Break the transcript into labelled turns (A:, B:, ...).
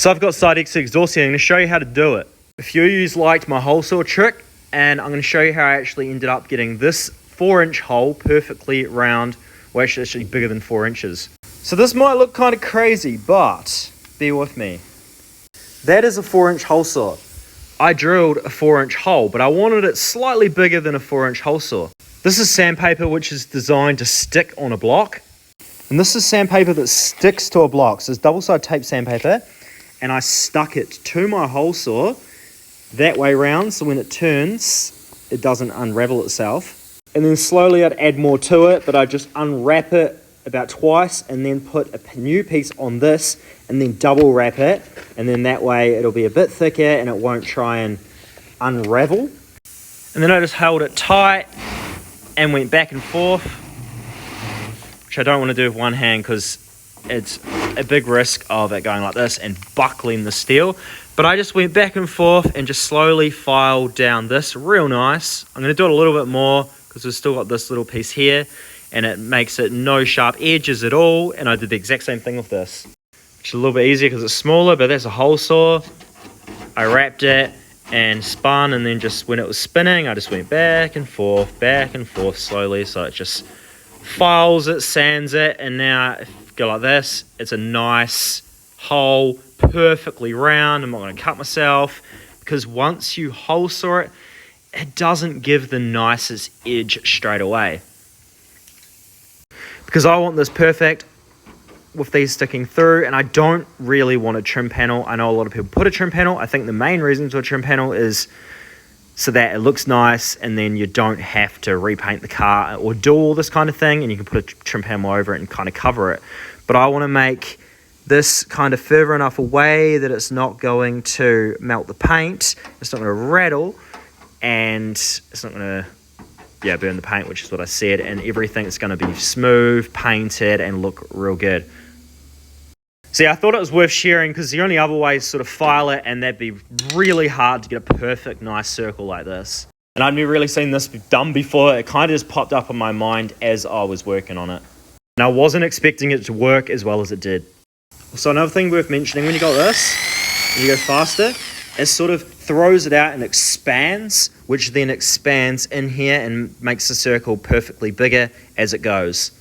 A: So I've got side exhaust here. I'm going to show you how to do it. A few of you liked my Holesaw trick, and I'm going to show you how I actually ended up getting this 4-inch hole perfectly round. Well, actually bigger than 4 inches. So this might look kind of crazy, but bear with me. That is a 4-inch hole saw. I drilled a 4-inch hole, but I wanted it slightly bigger than a 4-inch hole saw. This is sandpaper which is designed to stick on a block. And this is sandpaper that sticks to a block. So it's double-sided tape sandpaper. And I stuck it to my hole saw that way round, so when it turns, it doesn't unravel itself. And then slowly I'd add more to it, but I'd just unwrap it about twice and then put a new piece on this and then double wrap it, and then that way it'll be a bit thicker and it won't try and unravel. And then I just held it tight and went back and forth, which I don't want to do with one hand because it's a big risk of it going like this and buckling the steel. But I just went back and forth and just slowly filed down this real nice. I'm going to do it a little bit more because we've still got this little piece here and it makes it no sharp edges at all. And I did the exact same thing with this, which is a little bit easier because it's smaller, but that's a hole saw. I wrapped it and spun, and then just when it was spinning, I just went back and forth slowly. So it just files it, sands it, and now if you go like this, it's a nice hole, perfectly round. I'm not going to cut myself because once you hole saw it, it doesn't give the nicest edge straight away. Because I want this perfect with these sticking through, and I don't really want a trim panel. I know a lot of people put a trim panel. I think the main reason to a trim panel is so that it looks nice and then you don't have to repaint the car or do all this kind of thing, and you can put a trim panel over it and kind of cover it. But I want to make this kind of further enough away that it's not going to melt the paint, it's not going to rattle, and it's not going to burn the paint, which is what I said, and everything's going to be smooth, painted, and look real good. See, I thought it was worth sharing because the only other way is sort of file it, and that'd be really hard to get a perfect, nice circle like this. And I'd never really seen this done before. It kind of just popped up in my mind as I was working on it. And I wasn't expecting it to work as well as it did. So another thing worth mentioning, when you got this, and you go faster, it sort of throws it out and expands, which then expands in here and makes the circle perfectly bigger as it goes.